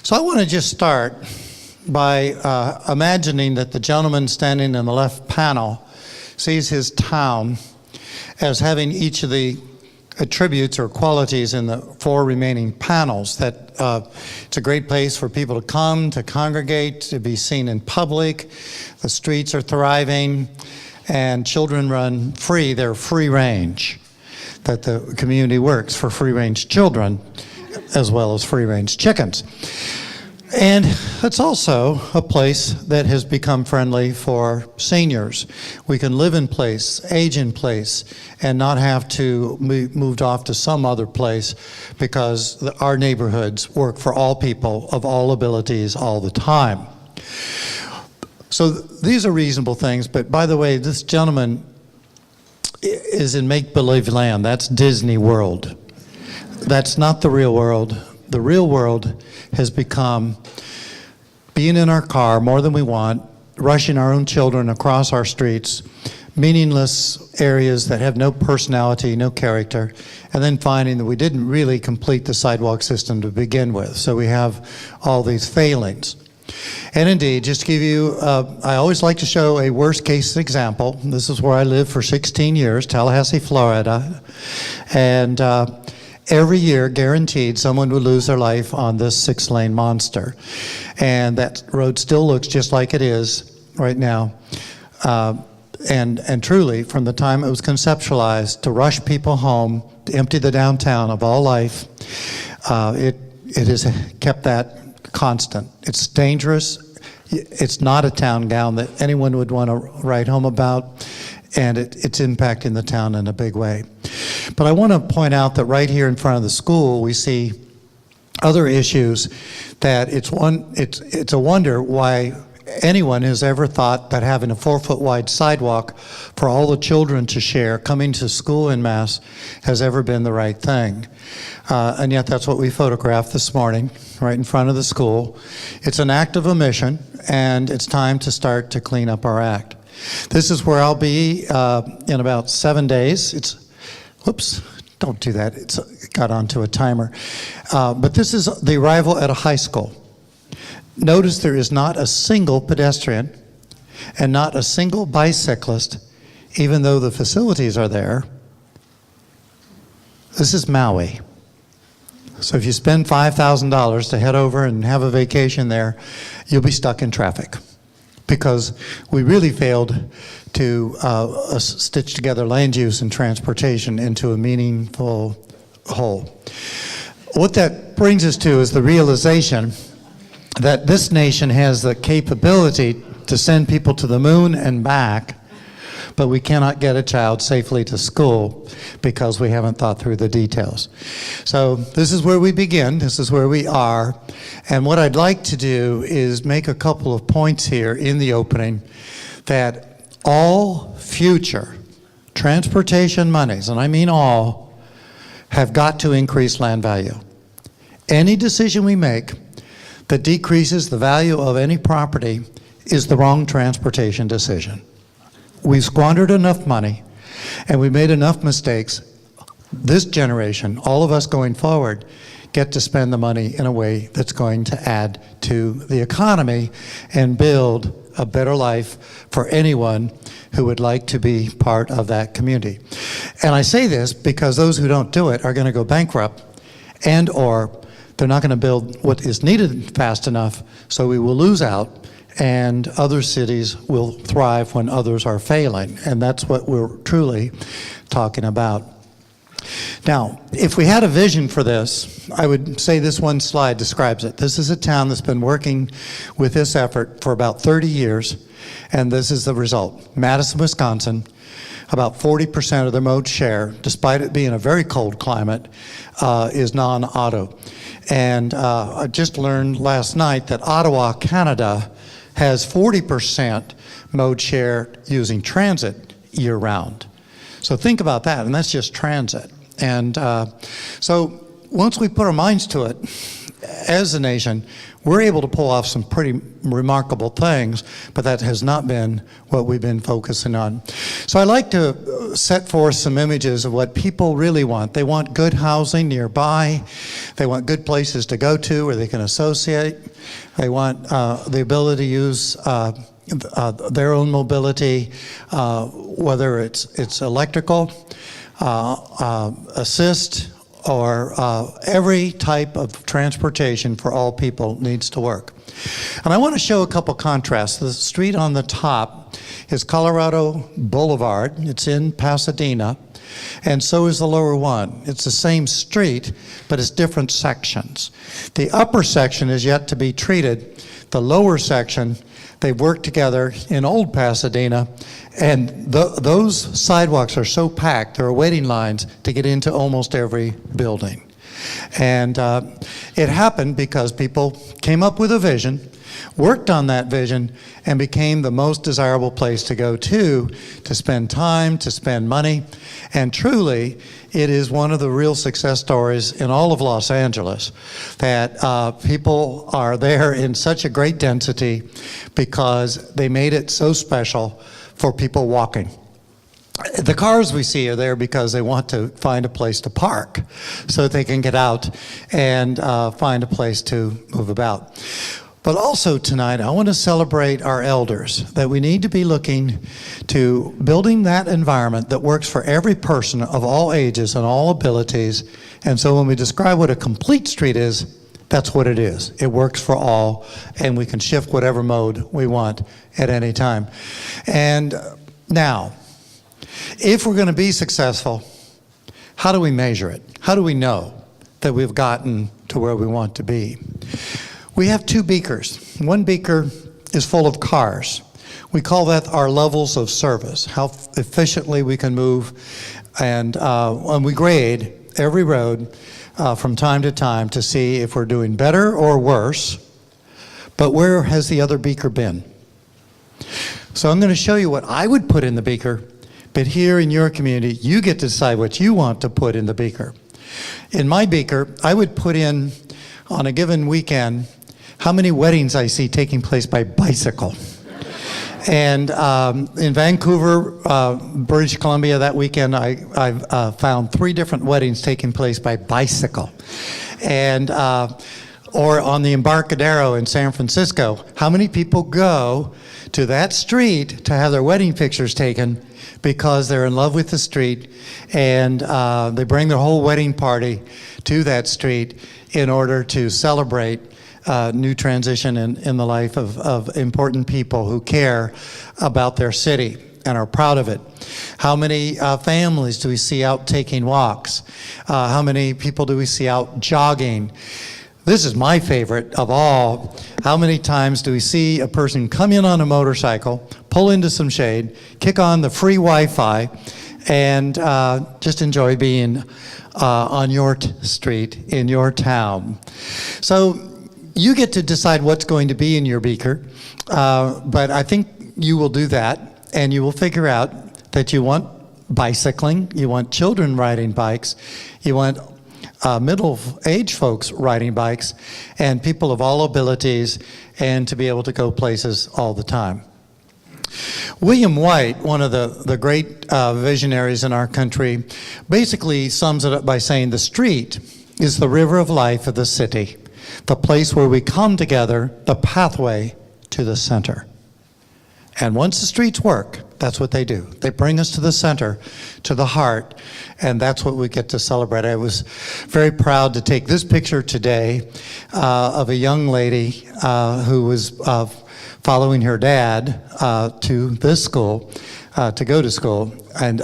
So I want to just start by imagining that the gentleman standing in the left panel sees his town as having each of the attributes or qualities in the four remaining panels. That it's a great place for people to come, to congregate, to be seen in public. The streets are thriving, and children run free. They're free range. That the community works for free range children as well as free range chickens. And it's also a place that has become friendly for seniors. We can live in place, age in place, and not have to be moved off to some other place because our neighborhoods work for all people of all abilities all the time. So these are reasonable things, but by the way, this gentleman is in make-believe land. That's Disney World. That's not the real world. The real world has become being in our car more than we want, rushing our own children across our streets, meaningless areas that have no personality, no character, and then finding that we didn't really complete the sidewalk system to begin with. So we have all these failings. And indeed, just to give you, I always like to show a worst case example. This is where I lived for 16 years, Tallahassee, Florida. And every year, guaranteed, someone would lose their life on this 6-lane monster. And that road still looks just like it is right now. And truly, from the time it was conceptualized to rush people home, to empty the downtown of all life, it has kept that constant. It's dangerous. It's not a town gown that anyone would want to write home about, and it's impacting the town in a big way. But I want to point out that right here in front of the school, we see other issues that it's a wonder why anyone has ever thought that having a 4-foot wide sidewalk for all the children to share coming to school en masse has ever been the right thing. And yet that's what we photographed this morning, right in front of the school. It's an act of omission, and it's time to start to clean up our act. This is where I'll be in about 7 days. Whoops, don't do that. It got onto a timer. But this is the arrival at a high school. Notice there is not a single pedestrian and not a single bicyclist, even though the facilities are there. This is Maui. So if you spend $5,000 to head over and have a vacation there, you'll be stuck in traffic because we really failed to stitch together land use and transportation into a meaningful whole. What that brings us to is the realization that this nation has the capability to send people to the moon and back, but we cannot get a child safely to school because we haven't thought through the details. So this is where we begin, this is where we are, and what I'd like to do is make a couple of points here in the opening that all future transportation monies, and I mean all, have got to increase land value. Any decision we make that decreases the value of any property is the wrong transportation decision. We've squandered enough money and we made enough mistakes. This generation, all of us going forward, get to spend the money in a way that's going to add to the economy and build a better life for anyone who would like to be part of that community. And I say this because those who don't do it are going to go bankrupt, and or they're not going to build what is needed fast enough, so we will lose out, and other cities will thrive when others are failing. And that's what we're truly talking about. Now, if we had a vision for this, I would say this one slide describes it. This is a town that's been working with this effort for about 30 years, and this is the result. Madison, Wisconsin, about 40% of their mode share, despite it being a very cold climate, is non-auto. And I just learned last night that Ottawa, Canada, has 40% mode share using transit year-round. So think about that, and that's just transit. And so once we put our minds to it as a nation, we're able to pull off some pretty remarkable things, but that has not been what we've been focusing on. So I like to set forth some images of what people really want. They want good housing nearby. They want good places to go to where they can associate. They want the ability to use their own mobility, whether it's electrical, assist, or every type of transportation for all people needs to work. And I want to show a couple contrasts. The street on the top is Colorado Boulevard. It's in Pasadena, and so is the lower one. It's the same street, but it's different sections. The upper section is yet to be treated. The lower section, they've worked together in old Pasadena, and those sidewalks are so packed, there are waiting lines to get into almost every building. And it happened because people came up with a vision, worked on that vision, and became the most desirable place to go to spend time, to spend money. And truly, it is one of the real success stories in all of Los Angeles that people are there in such a great density because they made it so special for people walking. The cars we see are there because they want to find a place to park so that they can get out and find a place to move about. But also tonight, I want to celebrate our elders, that we need to be looking to building that environment that works for every person of all ages and all abilities. And so when we describe what a complete street is, that's what it is. It works for all, and we can shift whatever mode we want at any time. And now, if we're going to be successful, how do we measure it? How do we know that we've gotten to where we want to be? We have two beakers. One beaker is full of cars. We call that our levels of service, how efficiently we can move. And we grade every road from time to time to see if we're doing better or worse. But where has the other beaker been? So I'm going to show you what I would put in the beaker, but here in your community, you get to decide what you want to put in the beaker. In my beaker, I would put in, on a given weekend, how many weddings I see taking place by bicycle. And in Vancouver, British Columbia, that weekend, I found 3 different weddings taking place by bicycle. And or on the Embarcadero in San Francisco, how many people go to that street to have their wedding pictures taken because they're in love with the street, and they bring their whole wedding party to that street in order to celebrate new transition in the life of important people who care about their city and are proud of it. How many families do we see out taking walks? How many people do we see out jogging? This is my favorite of all. How many times do we see a person come in on a motorcycle, pull into some shade, kick on the free Wi-Fi, and just enjoy being on your street, in your town? So you get to decide what's going to be in your beaker, but I think you will do that, and you will figure out that you want bicycling, you want children riding bikes, you want middle-aged folks riding bikes, and people of all abilities, and to be able to go places all the time. William White, one of the great visionaries in our country, basically sums it up by saying the street is the river of life of the city, the place where we come together, the pathway to the center. And once the streets work, that's what they do. They bring us to the center, to the heart, and that's what we get to celebrate. I was very proud to take this picture today of a young lady who was following her dad to this school, to go to school. And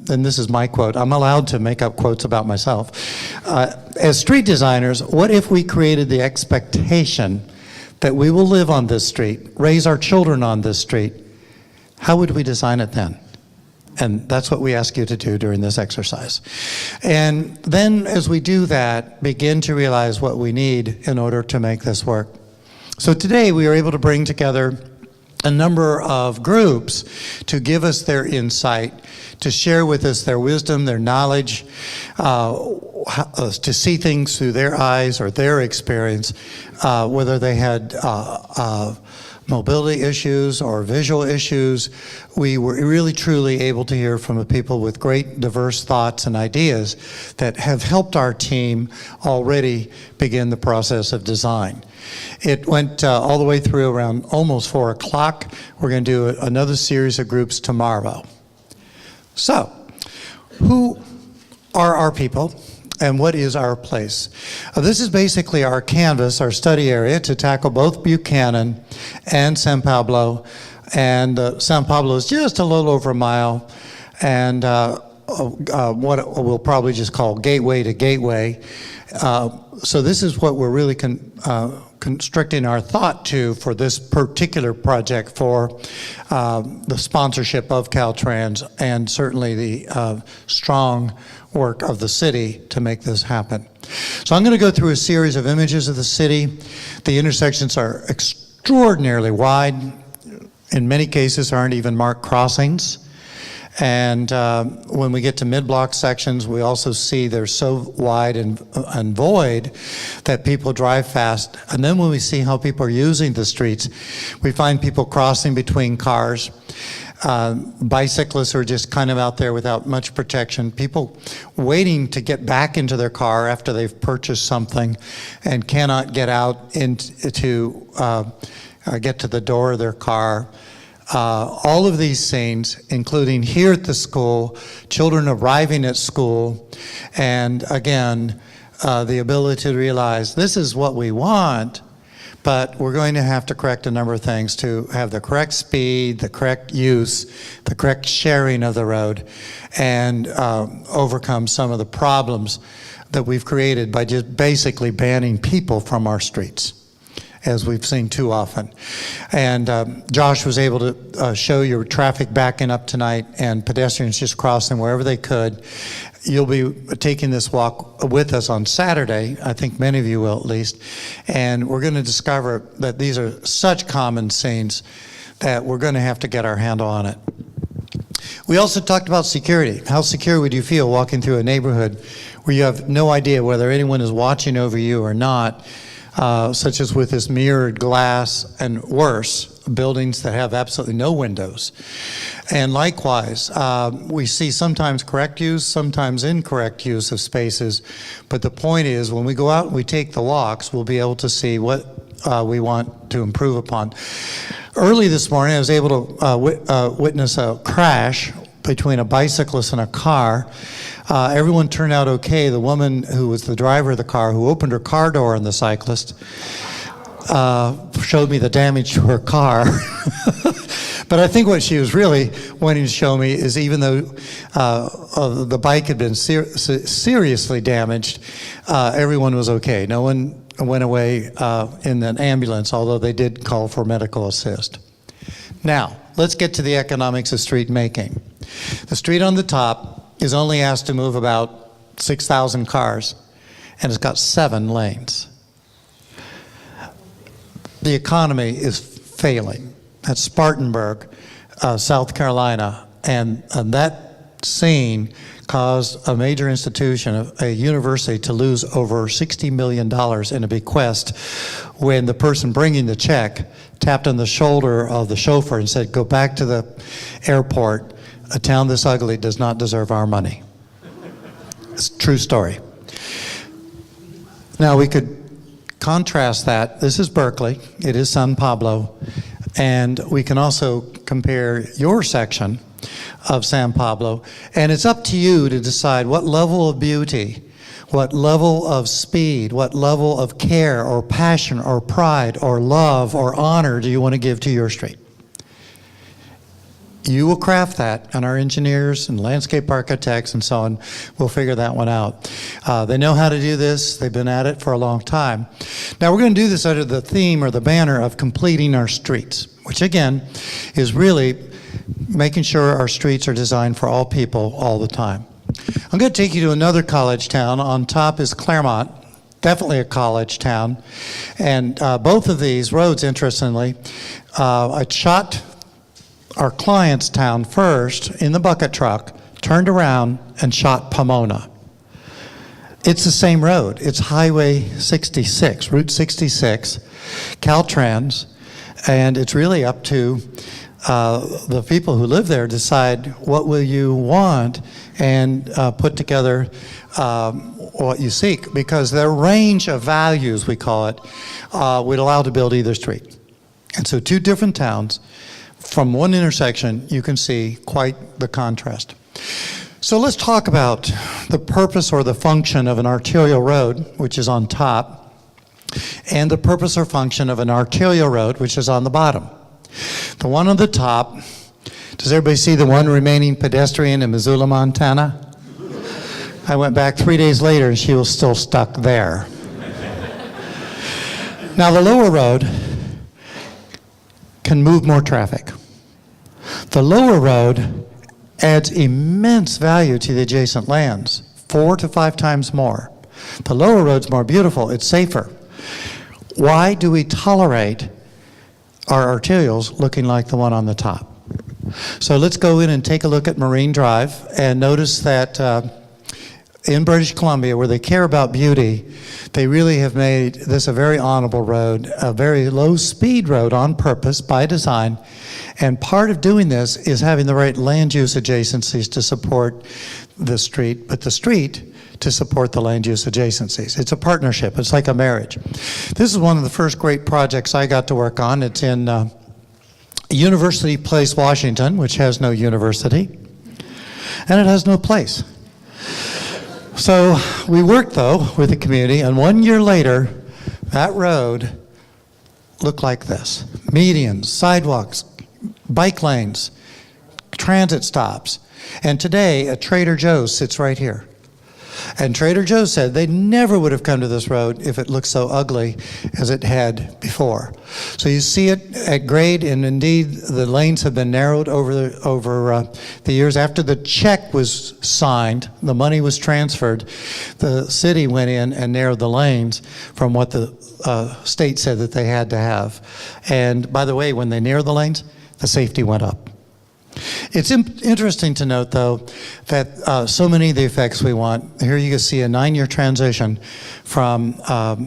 this is my quote. I'm allowed to make up quotes about myself. As street designers, what if we created the expectation that we will live on this street, raise our children on this street? How would we design it then? And that's what we ask you to do during this exercise. And then as we do that, begin to realize what we need in order to make this work. So today we are able to bring together a number of groups to give us their insight, to share with us their wisdom, their knowledge, to see things through their eyes or their experience, whether they had mobility issues or visual issues. We were really truly able to hear from the people with great diverse thoughts and ideas that have helped our team already begin the process of design. It went all the way through around almost 4 o'clock. We're going to do another series of groups tomorrow. So, who are our people? And what is our place? This is basically our canvas, our study area, to tackle both Buchanan and San Pablo. And San Pablo is just a little over a mile, and what we'll probably just call gateway to gateway. So this is what we're really constricting our thought to for this particular project for the sponsorship of Caltrans and certainly the strong work of the city to make this happen. So I'm going to go through a series of images of the city. The intersections are extraordinarily wide. In many cases, aren't even marked crossings. And when we get to mid-block sections, we also see they're so wide and void that people drive fast. And then when we see how people are using the streets, we find people crossing between cars. Bicyclists are just kind of out there without much protection. People waiting to get back into their car after they've purchased something and cannot get out to get to the door of their car. All of these scenes, including here at the school, children arriving at school, and again, the ability to realize this is what we want, but we're going to have to correct a number of things to have the correct speed, the correct use, the correct sharing of the road, and overcome some of the problems that we've created by just basically banning people from our streets, as we've seen too often. And Josh was able to show you traffic backing up tonight and pedestrians just crossing wherever they could. You'll be taking this walk with us on Saturday, I think many of you will at least, and we're going to discover that these are such common scenes that we're going to have to get our handle on it. We also talked about security. How secure would you feel walking through a neighborhood where you have no idea whether anyone is watching over you or not? Such as with this mirrored glass and worse, buildings that have absolutely no windows. And likewise, we see sometimes correct use, sometimes incorrect use of spaces. But the point is, when we go out and we take the walks, we'll be able to see what we want to improve upon. Early this morning, I was able to witness a crash between a bicyclist and a car. Everyone turned out okay. The woman who was the driver of the car, who opened her car door on the cyclist, showed me the damage to her car. But I think what she was really wanting to show me is even though the bike had been seriously damaged, everyone was okay. No one went away in an ambulance, although they did call for medical assist. Now, let's get to the economics of street making. The street on the top is only asked to move about 6,000 cars, and it's got 7 lanes. The economy is failing. That's Spartanburg, South Carolina, and that scene caused a major institution, a university, to lose over $60 million in a bequest when the person bringing the check tapped on the shoulder of the chauffeur and said, "Go back to the airport. A town this ugly does not deserve our money." It's a true story. Now we could contrast that. This is Berkeley. It is San Pablo. And we can also compare your section of San Pablo. And it's up to you to decide what level of beauty, what level of speed, what level of care or passion or pride or love or honor do you want to give to your street. You will craft that, and our engineers and landscape architects and so on will figure that one out. They know how to do this. They've been at it for a long time. Now we're going to do this under the theme or the banner of completing our streets, which again is really making sure our streets are designed for all people all the time. I'm going to take you to another college town. On top is Claremont, definitely a college town. And both of these roads, interestingly, I shot our client's town first in the bucket truck, turned around and shot Pomona. It's the same road. It's Highway 66, Route 66, Caltrans, and it's really up to the people who live there decide what will you want and put together what you seek, because their range of values, we call it, would allow to build either street. And so two different towns, from one intersection, you can see quite the contrast. So let's talk about the purpose or the function of an arterial road, which is on top, and the purpose or function of an arterial road, which is on the bottom. The one on the top, does everybody see the one remaining pedestrian in Missoula, Montana? I went back 3 days later and she was still stuck there. Now the lower road can move more traffic. The lower road adds immense value to the adjacent lands, 4 to 5 times more. The lower road's more beautiful, it's safer. Why do we tolerate our arterials looking like the one on the top? So let's go in and take a look at Marine Drive and notice that in British Columbia, where they care about beauty, they really have made this a very honorable road, a very low-speed road on purpose by design. And part of doing this is having the right land use adjacencies to support the street, but the street to support the land use adjacencies. It's a partnership. It's like a marriage. This is one of the first great projects I got to work on. It's in University Place, Washington, which has no university, and it has no place. So we worked, though, with the community, and 1 year later, that road looked like this. Medians, sidewalks, bike lanes, transit stops. And today, a Trader Joe's sits right here. And Trader Joe's said they never would have come to this road if it looked so ugly as it had before. So you see it at grade, and indeed the lanes have been narrowed over the years. After the check was signed, the money was transferred, the city went in and narrowed the lanes from what the state said that they had to have. And by the way, when they narrowed the lanes, the safety went up. It's interesting to note, though, that so many of the effects we want, here you can see a 9-year transition from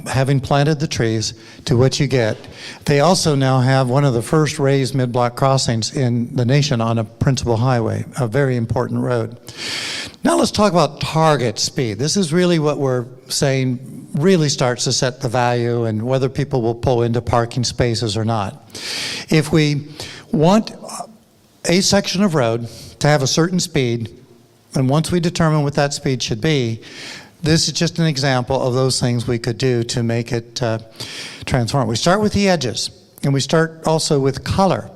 having planted the trees to what you get. They also now have one of the first raised mid-block crossings in the nation on a principal highway, a very important road. Now let's talk about target speed. This is really what we're saying really starts to set the value and whether people will pull into parking spaces or not. If we want a section of road to have a certain speed, and once we determine what that speed should be, this is just an example of those things we could do to make it transform. We start with the edges, and we start also with color.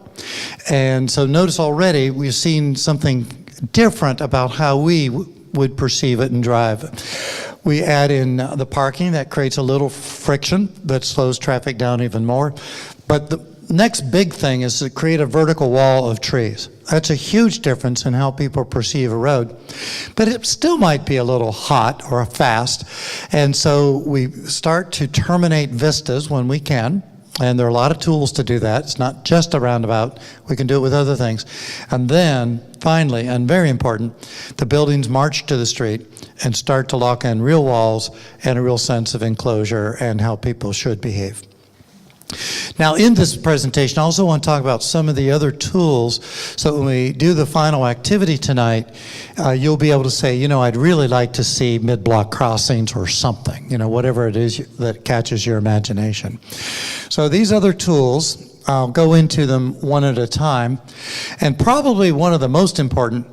And so notice already we've seen something different about how we would perceive it and drive. We add in the parking that creates a little friction that slows traffic down even more. But the next big thing is to create a vertical wall of trees. That's a huge difference in how people perceive a road. But it still might be a little hot or fast. And so we start to terminate vistas when we can. And there are a lot of tools to do that. It's not just a roundabout. We can do it with other things. And then, finally, and very important, the buildings march to the street and start to lock in real walls and a real sense of enclosure and how people should behave. Now, in this presentation, I also want to talk about some of the other tools so when we do the final activity tonight, you'll be able to say, you know, I'd really like to see mid-block crossings or something, you know, whatever it is that catches your imagination. So these other tools, I'll go into them one at a time, and probably one of the most important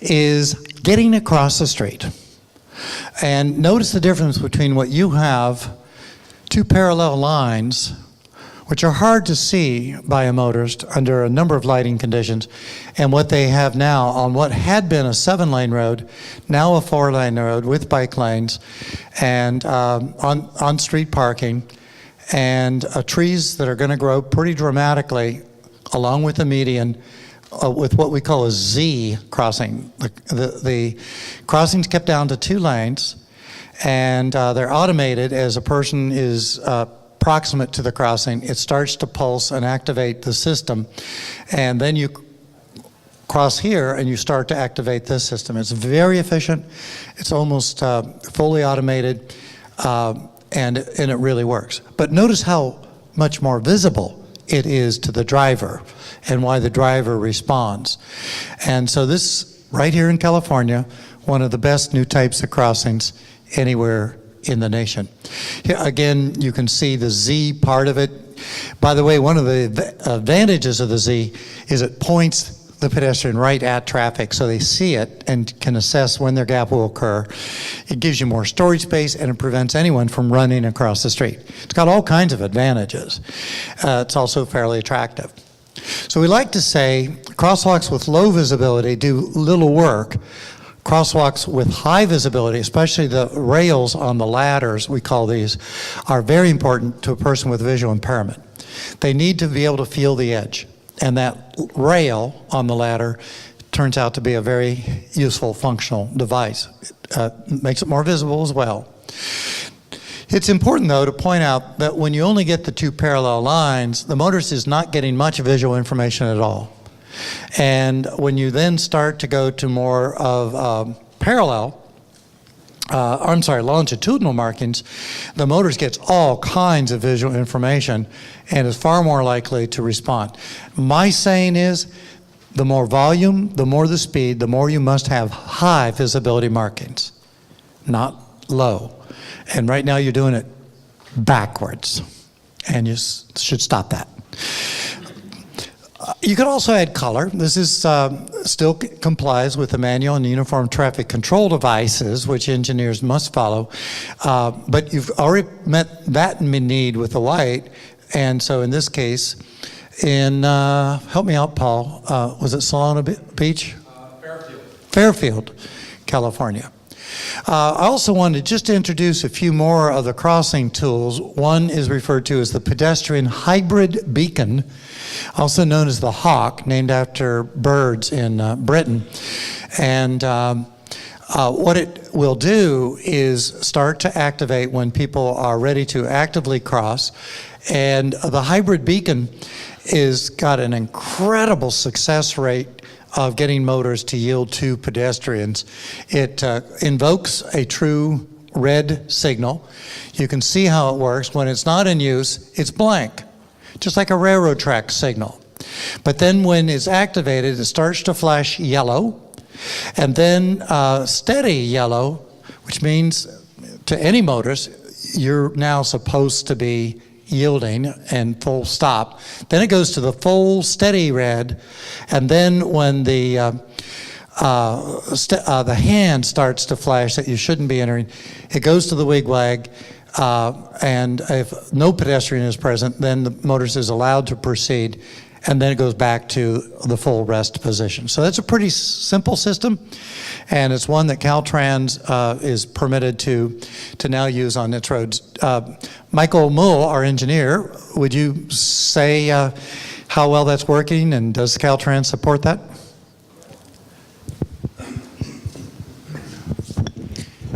is getting across the street. And notice the difference between what you have, two parallel lines, which are hard to see by a motorist under a number of lighting conditions, and what they have now on what had been a 7-lane road, now a 4-lane road with bike lanes, and on-street parking, and trees that are going to grow pretty dramatically along with the median with what we call a Z crossing. The crossing's kept down to 2 lanes, and they're automated as a person is proximate to the crossing. It starts to pulse and activate the system, and then you cross here and you start to activate this system. It's very efficient. It's almost fully automated, and it really works. But notice how much more visible it is to the driver and why the driver responds. And so this, right here in California, one of the best new types of crossings anywhere in the nation. Here, again, you can see the Z part of it. By the way, one of the advantages of the Z is it points the pedestrian right at traffic so they see it and can assess when their gap will occur. It gives you more storage space and it prevents anyone from running across the street. It's got all kinds of advantages. It's also fairly attractive. So we like to say crosswalks with low visibility do little work. Crosswalks with high visibility, especially the rails on the ladders, we call these, are very important to a person with visual impairment. They need to be able to feel the edge. And that rail on the ladder turns out to be a very useful functional device. It makes it more visible as well. It's important, though, to point out that when you only get the two parallel lines, the motorist is not getting much visual information at all. And when you then start to go to more of longitudinal markings, the motorist gets all kinds of visual information and is far more likely to respond. My saying is, the more volume, the more the speed, the more you must have high visibility markings, not low. And right now you're doing it backwards, and you should stop that. You could also add color. This is still complies with the manual and uniform traffic control devices, which engineers must follow. But you've already met that need with the white. And so in this case, help me out, Paul, was it Solana Beach? Fairfield, California. I also wanted just to introduce a few more of the crossing tools. One is referred to as the Pedestrian Hybrid Beacon, also known as the Hawk, named after birds in Britain. And what it will do is start to activate when people are ready to actively cross. And the hybrid beacon is got an incredible success rate of getting motors to yield to pedestrians. It invokes a true red signal. You can see how it works. When it's not in use, it's blank, just like a railroad track signal. But then when it's activated, it starts to flash yellow, and then steady yellow, which means to any motorist, you're now supposed to be yielding and full stop. Then it goes to the full steady red, and then when the hand starts to flash that you shouldn't be entering, it goes to the wig-wag, and if no pedestrian is present, then the motorist is allowed to proceed, and then it goes back to the full rest position. So that's a pretty simple system, and it's one that Caltrans is permitted to now use on its roads. Michael Mull, our engineer, would you say how well that's working, and does Caltrans support that?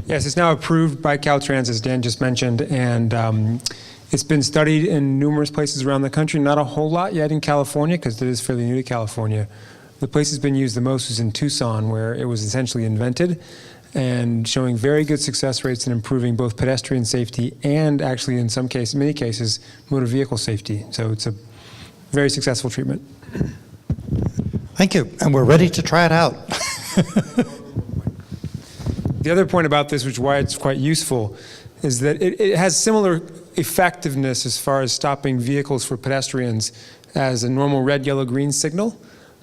Yes, it's now approved by Caltrans, as Dan just mentioned, and it's been studied in numerous places around the country, not a whole lot yet in California, because it is fairly new to California. The place it's been used the most was in Tucson, where it was essentially invented, and showing very good success rates in improving both pedestrian safety and actually in some cases, many cases, motor vehicle safety. So it's a very successful treatment. Thank you, and we're ready to try it out. The other point about this, which is why it's quite useful, is that it has similar effectiveness as far as stopping vehicles for pedestrians as a normal red, yellow, green signal.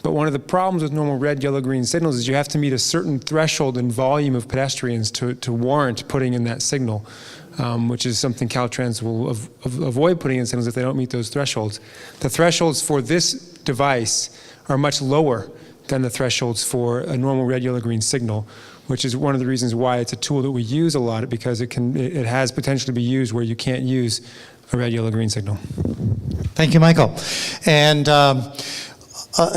But one of the problems with normal red, yellow, green signals is you have to meet a certain threshold in volume of pedestrians to warrant putting in that signal, which is something Caltrans will avoid putting in signals if they don't meet those thresholds. The thresholds for this device are much lower than the thresholds for a normal red, yellow, green signal, which is one of the reasons why it's a tool that we use a lot, because it has potential to be used where you can't use a red, yellow, green signal. Thank you, Michael. And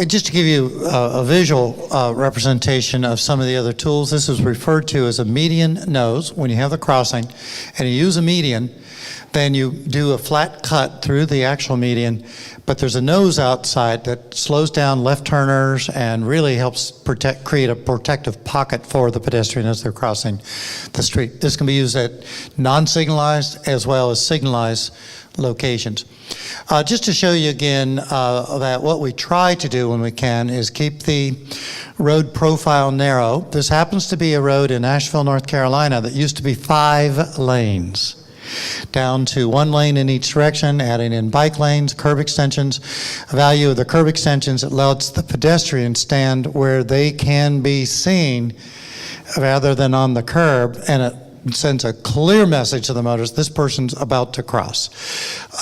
Just to give you a visual representation of some of the other tools, this is referred to as a median nose. When you have the crossing and you use a median, then you do a flat cut through the actual median, but there's a nose outside that slows down left turners and really helps create a protective pocket for the pedestrian as they're crossing the street. This can be used at non-signalized as well as signalized locations. Just to show you again that what we try to do when we can is keep the road profile narrow. This happens to be a road in Asheville, North Carolina that used to be 5 lanes, down to 1 lane in each direction, adding in bike lanes, curb extensions. The value of the curb extensions, it lets the pedestrians stand where they can be seen rather than on the curb, and it sends a clear message to the motorist, this person's about to cross.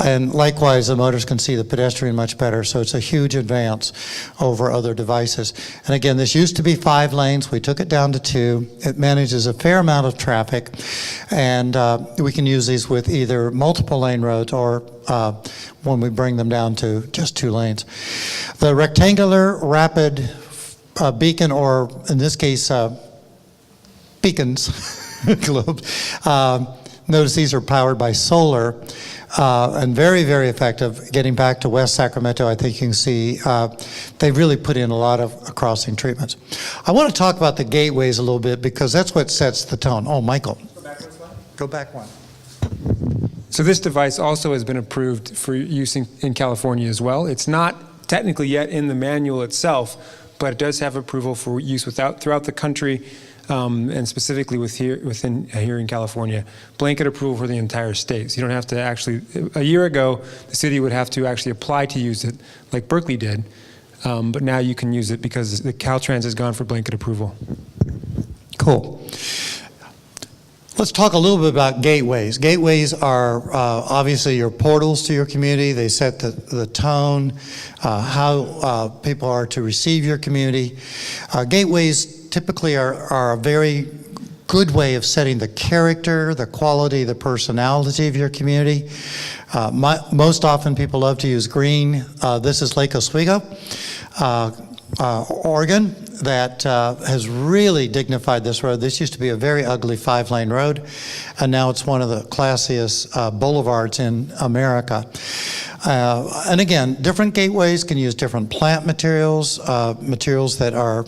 And likewise, the motorist can see the pedestrian much better, so it's a huge advance over other devices. And again, this used to be 5 lanes. We took it down to 2. It manages a fair amount of traffic, and we can use these with either multiple lane roads or when we bring them down to just 2 lanes. The rectangular rapid beacon, or in this case, beacons, globe. Notice these are powered by solar and very, very effective. Getting back to West Sacramento, I think you can see they've really put in a lot of crossing treatments. I want to talk about the gateways a little bit because that's what sets the tone. Oh, Michael. Go back one slide. Go back one. So this device also has been approved for use in California as well. It's not technically yet in the manual itself, but it does have approval for use throughout the country. And specifically within here in California, blanket approval for the entire state. So you don't have to actually, a year ago, the city would have to actually apply to use it like Berkeley did, but now you can use it because the Caltrans has gone for blanket approval. Cool. Let's talk a little bit about gateways. Gateways are obviously your portals to your community. They set the tone, how people are to receive your community. Gateways typically are a very good way of setting the character, the quality, the personality of your community. Most often people love to use green. This is Lake Oswego, Oregon, that has really dignified this road. This used to be a very ugly 5-lane road, and now it's one of the classiest boulevards in America. And again, different gateways can use different plant materials, materials that are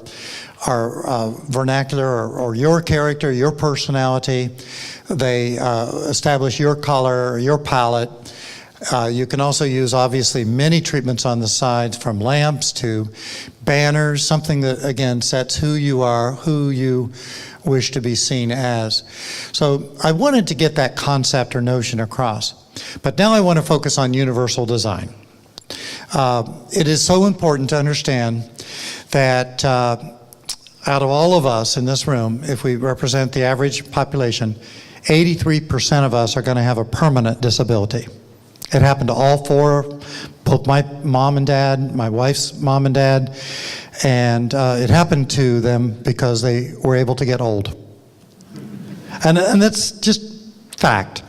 vernacular or your character, your personality. They establish your color, your palette. You can also use, obviously, many treatments on the sides, from lamps to banners, something that, again, sets who you are, who you wish to be seen as. So I wanted to get that concept or notion across. But now I want to focus on universal design. It is so important to understand that out of all of us in this room, if we represent the average population, 83% of us are going to have a permanent disability. It happened to all 4, both my mom and dad, my wife's mom and dad, and it happened to them because they were able to get old. And that's just fact.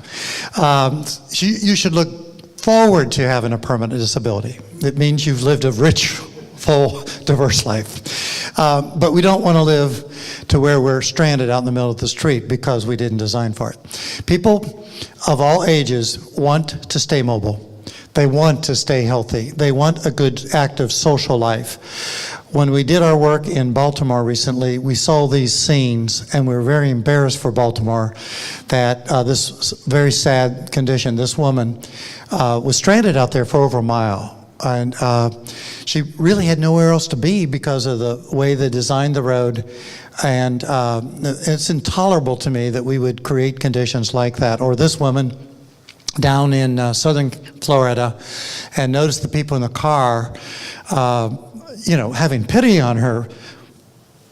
You should look forward to having a permanent disability. It means you've lived a rich, full, diverse life. But we don't want to live to where we're stranded out in the middle of the street because we didn't design for it. People of all ages want to stay mobile. They want to stay healthy. They want a good, active social life. When we did our work in Baltimore recently, we saw these scenes, and we were very embarrassed for Baltimore that this very sad condition, this woman was stranded out there for over a mile. And she really had nowhere else to be because of the way they designed the road. And it's intolerable to me that we would create conditions like that. Or this woman down in southern Florida, and notice the people in the car, having pity on her,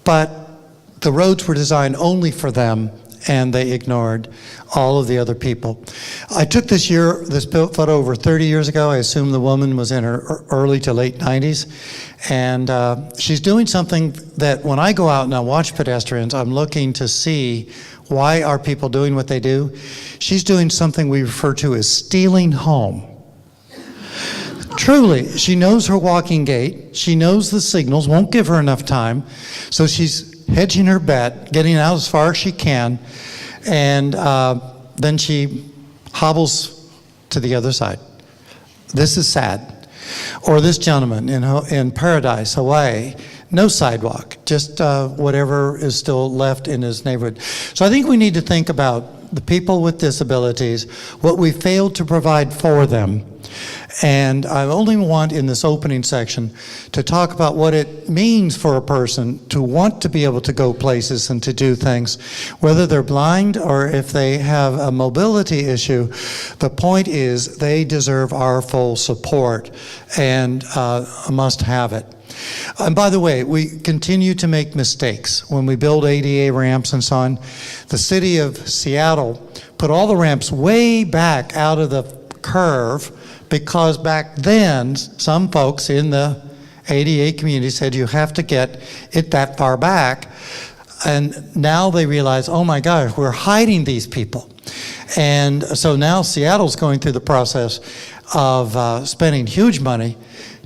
but the roads were designed only for them, and they ignored all of the other people. I took this photo over 30 years ago. I assume the woman was in her early to late 90s. And she's doing something that when I go out and I watch pedestrians, I'm looking to see why are people doing what they do. She's doing something we refer to as stealing home. Truly, she knows her walking gait. She knows the signals, won't give her enough time. So she's hedging her bet, getting out as far as she can, and then she hobbles to the other side. This is sad. Or this gentleman in Paradise, Hawaii, no sidewalk, just whatever is still left in his neighborhood. So I think we need to think about the people with disabilities, what we failed to provide for them. And I only want in this opening section to talk about what it means for a person to want to be able to go places and to do things, whether they're blind or if they have a mobility issue. The point is they deserve our full support and must have it. And by the way, we continue to make mistakes when we build ADA ramps and so on. The city of Seattle put all the ramps way back out of the curve because back then some folks in the ADA community said you have to get it that far back. And now they realize, oh my gosh, we're hiding these people. And so now Seattle's going through the process of spending huge money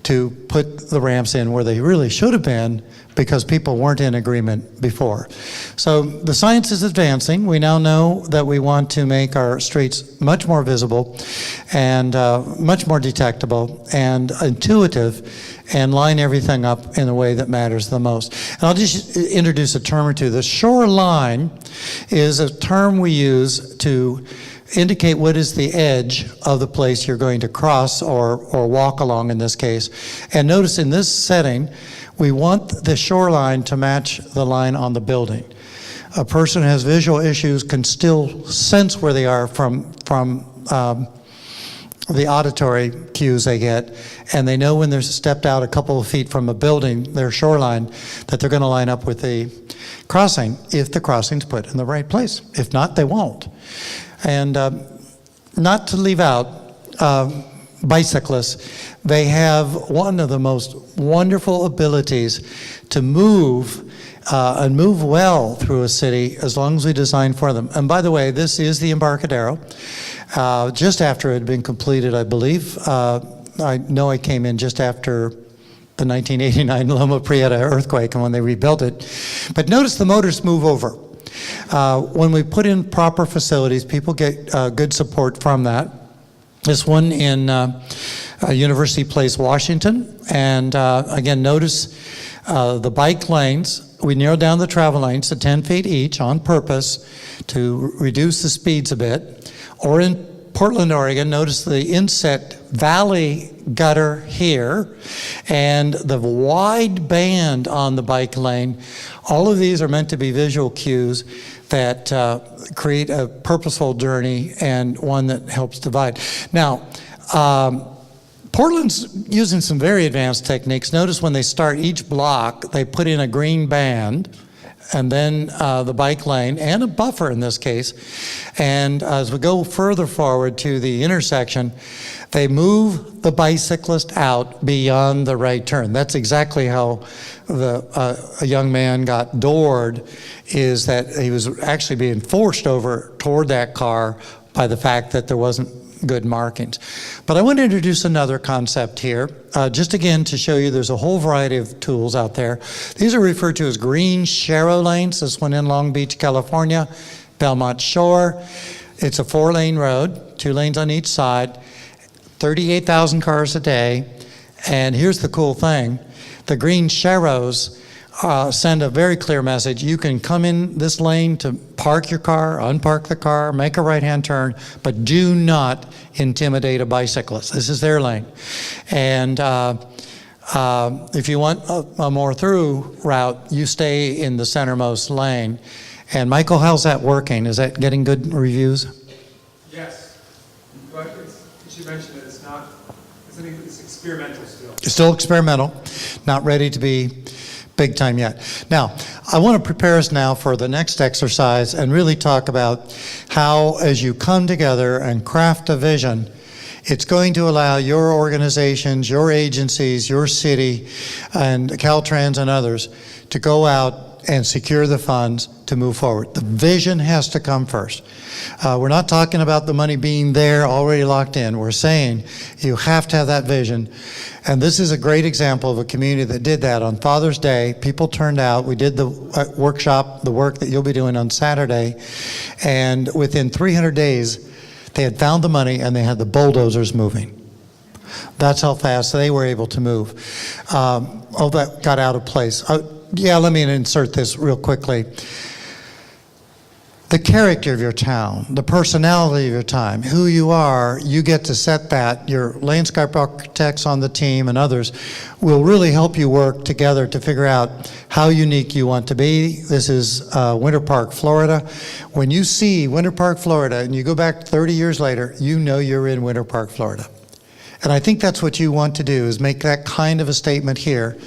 to put the ramps in where they really should have been because people weren't in agreement before. So the science is advancing. We now know that we want to make our streets much more visible and much more detectable and intuitive and line everything up in a way that matters the most. And I'll just introduce a term or two. The shoreline is a term we use to indicate what is the edge of the place you're going to cross or walk along in this case. And notice in this setting, we want the shoreline to match the line on the building. A person who has visual issues can still sense where they are from the auditory cues they get, and they know when they're stepped out a couple of feet from a building, their shoreline, that they're going to line up with the crossing if the crossing's put in the right place. If not, they won't. And not to leave out bicyclists, they have one of the most wonderful abilities to move and move well through a city as long as we design for them. And by the way, this is the Embarcadero. Just after it had been completed, I believe. I know I came in just after the 1989 Loma Prieta earthquake and when they rebuilt it. But notice the motors move over. When we put in proper facilities, people get good support from that. This one in University Place, Washington. And again, notice the bike lanes. We narrowed down the travel lanes to 10 feet each on purpose to reduce the speeds a bit. Or in Portland, Oregon, notice the inset valley gutter here and the wide band on the bike lane. All of these are meant to be visual cues that create a purposeful journey and one that helps divide. Now, Portland's using some very advanced techniques. Notice when they start each block, they put in a green band and then the bike lane and a buffer in this case. And as we go further forward to the intersection, they move the bicyclist out beyond the right turn. That's exactly how a young man got doored, is that he was actually being forced over toward that car by the fact that there wasn't good markings. But I want to introduce another concept here, just again to show you there's a whole variety of tools out there. These are referred to as green sharrow lanes. This one in Long Beach, California, Belmont Shore. It's a 4-lane road, 2 lanes on each side, 38,000 cars a day. And here's the cool thing. The green sharrows send a very clear message. You can come in this lane to park your car, unpark the car, make a right-hand turn, but do not intimidate a bicyclist. This is their lane. And if you want a more through route, you stay in the centermost lane. And Michael, how's that working? Is that getting good reviews? Yes, but you should mention that it's experimental still. It's still experimental, not ready to be big time yet. Now, I want to prepare us now for the next exercise and really talk about how, as you come together and craft a vision, it's going to allow your organizations, your agencies, your city, and Caltrans and others to go out and secure the funds to move forward. The vision has to come first. We're not talking about the money being there already locked in. We're saying you have to have that vision. And this is a great example of a community that did that. On Father's Day, people turned out. We did the workshop, the work that you'll be doing on Saturday. And within 300 days, they had found the money and they had the bulldozers moving. That's how fast they were able to move. All that got out of place. Yeah, let me insert this real quickly. The character of your town, the personality of your time, who you are, you get to set that. Your landscape architects on the team and others will really help you work together to figure out how unique you want to be. This is Winter Park, Florida. When you see Winter Park, Florida, and you go back 30 years later, you know you're in Winter Park, Florida. And I think that's what you want to do, is make that kind of a statement here,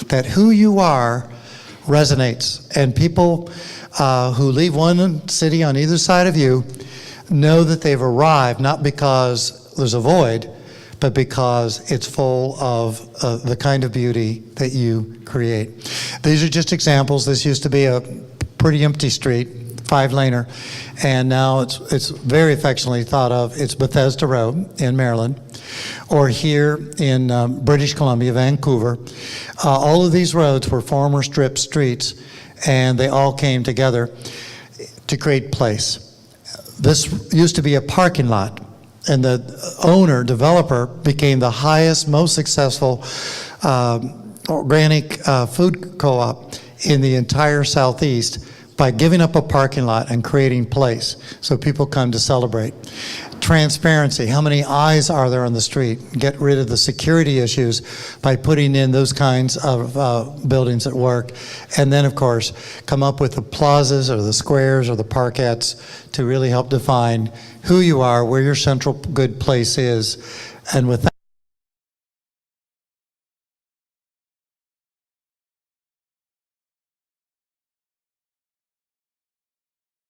that who you are resonates. And people who leave one city on either side of you know that they've arrived, not because there's a void, but because it's full of the kind of beauty that you create. These are just examples. This used to be a pretty empty street, 5-laner, and now it's very affectionately thought of. It's Bethesda Road in Maryland, or here in British Columbia, Vancouver. All of these roads were former strip streets, and they all came together to create place. This used to be a parking lot, and the owner, developer, became the highest, most successful organic food co-op in the entire Southeast by giving up a parking lot and creating place so people come to celebrate. Transparency, how many eyes are there on the street? Get rid of the security issues by putting in those kinds of buildings at work. And then, of course, come up with the plazas or the squares or the parkettes to really help define who you are, where your central good place is. And with that,